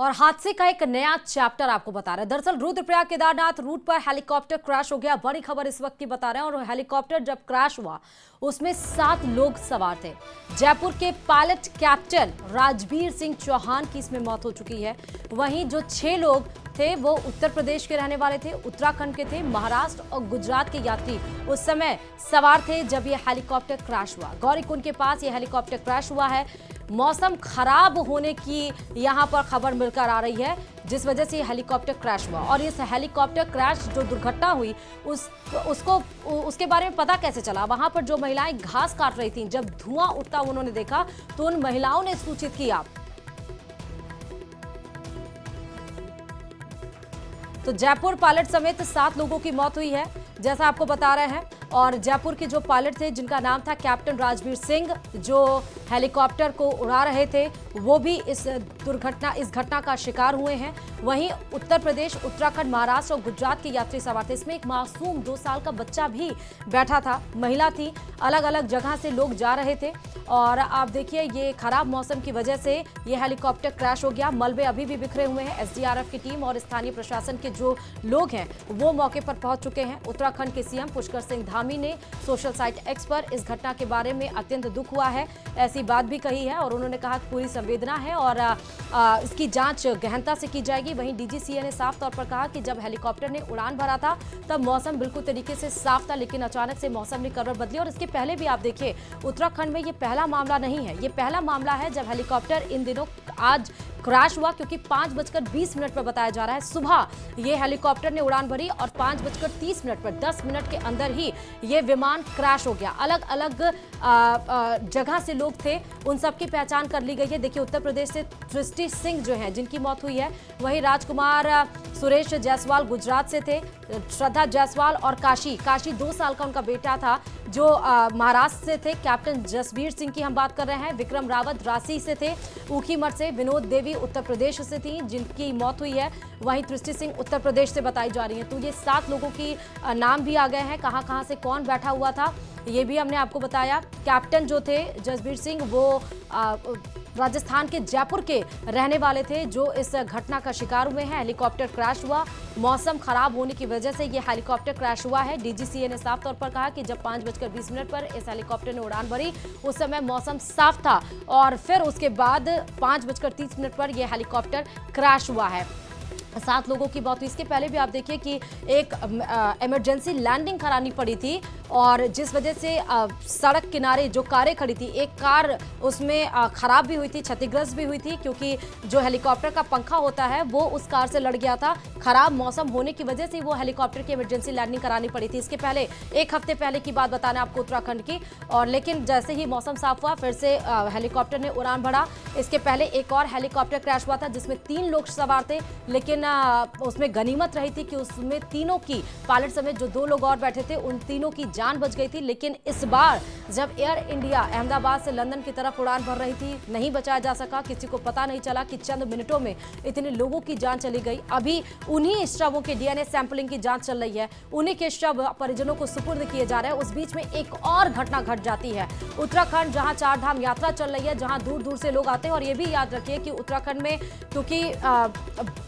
और हादसे का एक नया चैप्टर आपको बता रहे हैं। दरअसल रुद्रप्रयाग केदारनाथ रूट पर हेलीकॉप्टर क्रैश हो गया। बड़ी खबर इस वक्त की बता रहे हैं। और हेलीकॉप्टर जब क्रैश हुआ उसमें 7 लोग सवार थे। जयपुर के पायलट कैप्टन राजवीर सिंह चौहान की इसमें मौत हो चुकी है। वहीं जो 6 लोग थे वो उत्तर प्रदेश के रहने वाले थे, उत्तराखंड के थे, महाराष्ट्र और गुजरात के यात्री उस समय सवार थे जब ये हेलीकॉप्टर क्रैश हुआ। गौरीकुंड के पास ये हेलीकॉप्टर क्रैश हुआ है। मौसम खराब होने की यहां पर खबर मिलकर आ रही है, जिस वजह से ये हेलीकॉप्टर क्रैश हुआ। और इस हेलीकॉप्टर क्रैश जो दुर्घटना हुई उसके बारे में पता कैसे चला? वहां पर जो महिलाएं घास काट रही थीं, जब धुआं उठता उन्होंने देखा तो उन महिलाओं ने सूचित किया। तो जयपुर पायलट समेत 7 लोगों की मौत हुई है, जैसा आपको बता रहे हैं। और जयपुर के जो पायलट थे जिनका नाम था कैप्टन राजवीर सिंह, जो हेलीकॉप्टर को उड़ा रहे थे, वो भी इस घटना का शिकार हुए हैं। वहीं उत्तर प्रदेश, उत्तराखंड, महाराष्ट्र और गुजरात के यात्री सवार थे। इसमें एक मासूम 2 साल का बच्चा भी बैठा था, महिला थी। अलग अलग जगह से लोग जा रहे थे। और आप देखिए, ये खराब मौसम की वजह से ये हेलीकॉप्टर क्रैश हो गया। मलबे अभी भी बिखरे हुए हैं। एसडीआरएफ की टीम और स्थानीय प्रशासन के जो लोग हैं वो मौके पर पहुंच चुके हैं। उत्तराखंड के सीएम पुष्कर सिंह धामी ने सोशल साइट एक्स पर इस घटना के बारे में अत्यंत दुख हुआ है ऐसी बात भी कही है। और उन्होंने कहा पूरी संवेदना है और इसकी जांच गहनता से की जाएगी। वहीं डीजीसीए ने साफ तौर पर कहा कि जब हेलीकॉप्टर ने उड़ान भरा था तब मौसम बिल्कुल तरीके से साफ था, लेकिन अचानक से मौसम ने करवट बदली। और इसके पहले भी आप देखिए, उत्तराखंड में ये पहला मामला नहीं है, ये पहला मामला है जब हेलीकॉप्टर इन दिनों आज क्रैश हुआ। क्योंकि 5:20 पर बताया जा रहा है सुबह ये हेलीकॉप्टर ने उड़ान भरी और 5:30 पर 10 मिनट के अंदर ही ये विमान क्रैश हो गया। अलग अलग जगह से लोग थे, उन सब की पहचान कर ली गई है। देखिए, उत्तर प्रदेश से तृष्टि सिंह जो हैं जिनकी मौत हुई है, वहीं राजकुमार सुरेश जायसवाल गुजरात से थे, श्रद्धा जायसवाल और काशी 2 साल का उनका बेटा था जो महाराष्ट्र से थे। कैप्टन जसवीर सिंह की हम बात कर रहे हैं। विक्रम रावत रांची से थे, ऊखीमठ से। विनोद देवी उत्तर प्रदेश से थी जिनकी मौत हुई है। वहीं तृष्टि सिंह उत्तर प्रदेश से बताई जा रही है। तो ये 7 लोगों की नाम भी आ गए हैं। कहां से कौन बैठा हुआ था ये भी हमने आपको बताया। कैप्टन जो थे जसवीर सिंह, वो राजस्थान के जयपुर के रहने वाले थे जो इस घटना का शिकार हुए हैं। हेलीकॉप्टर क्रैश हुआ, मौसम खराब होने की वजह से ये हेलीकॉप्टर क्रैश हुआ है। डीजीसीए ने साफ तौर पर कहा कि जब 5:20 पर इस हेलीकॉप्टर ने उड़ान भरी उस समय मौसम साफ था और फिर उसके बाद 5:30 पर यह हेलीकॉप्टर क्रैश हुआ है। 7 लोगों की मौत हुई। इसके पहले भी आप देखिए कि एक इमरजेंसी लैंडिंग करानी पड़ी थी और जिस वजह से सड़क किनारे जो कारें खड़ी थी, एक कार उसमें खराब भी हुई थी, क्षतिग्रस्त भी हुई थी, क्योंकि जो हेलीकॉप्टर का पंखा होता है वो उस कार से लड़ गया था। खराब मौसम होने की वजह से वो हेलीकॉप्टर की इमरजेंसी लैंडिंग करानी पड़ी थी। इसके पहले 1 हफ्ते पहले की बात बताना आपको उत्तराखंड की। और लेकिन जैसे ही मौसम साफ हुआ फिर से हेलीकॉप्टर ने उड़ान भरा। इसके पहले एक और हेलीकॉप्टर क्रैश हुआ था जिसमें 3 लोग सवार थे, लेकिन उसमें गनीमत रही थी कि उसमें तीनों की, पायलट समेत जो 2 लोग और बैठे थे, उन तीनों की जान बच गई थी। लेकिन इस बार जब एयर इंडिया अहमदाबाद से लंदन की तरफ उड़ान भर रही थी, नहीं बचाया जा सका। किसी को पता नहीं चला कि चंद मिनटों में इतने लोगों की जान चली गई। अभी उन्हीं शवों के डीएनए सैंपलिंग की जांच चल रही है, उन्हीं के शव परिजनों को सुपुर्द किए जा रहे हैं। उस बीच में एक और घटना घट जाती है। उत्तराखंड जहां 4 धाम यात्रा चल रही है, जहां दूर दूर से लोग आते हैं। और ये भी याद रखिए कि उत्तराखंड में क्योंकि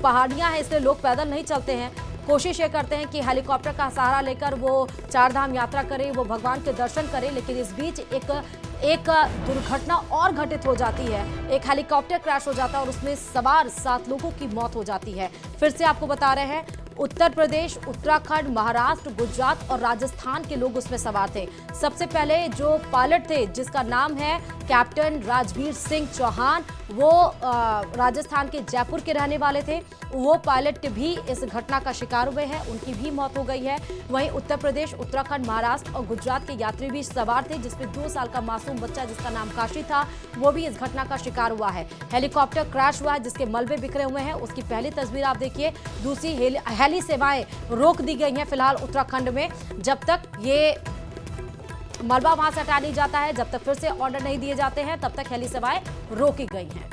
पहाड़ियां हैं इसलिए लोग पैदल नहीं चलते हैं। कोशिश ये करते हैं कि हेलीकॉप्टर का सहारा लेकर वो 4 धाम यात्रा करें, वो भगवान के दर्शन करें। लेकिन इस बीच एक दुर्घटना और घटित हो जाती है। एक हेलीकॉप्टर क्रैश हो जाता है और उसमें सवार 7 लोगों की मौत हो जाती है। फिर से आपको बता रहे हैं, उत्तर प्रदेश, उत्तराखंड, महाराष्ट्र, गुजरात और राजस्थान के लोग उसमें सवार थे। सबसे पहले जो पायलट थे जिसका नाम है कैप्टन राजवीर सिंह चौहान, वो राजस्थान के जयपुर के रहने वाले थे। वो पायलट भी इस घटना का शिकार हुए हैं, उनकी भी मौत हो गई है। वहीं उत्तर प्रदेश, उत्तराखंड, महाराष्ट्र और गुजरात के यात्री भी सवार थे, जिसमें 2 साल का मासूम बच्चा जिसका नाम काशी था, वो भी इस घटना का शिकार हुआ है। हेलीकॉप्टर क्रैश हुआ है जिसके मलबे बिखरे हुए हैं, उसकी पहली तस्वीर आप देखिए। दूसरी, हेली सेवाएं रोक दी गई हैं फिलहाल उत्तराखंड में, जब तक ये मलबा वहां से हटा नहीं जाता है, जब तक फिर से ऑर्डर नहीं दिए जाते हैं, तब तक हेली सेवाएं रोकी गई हैं।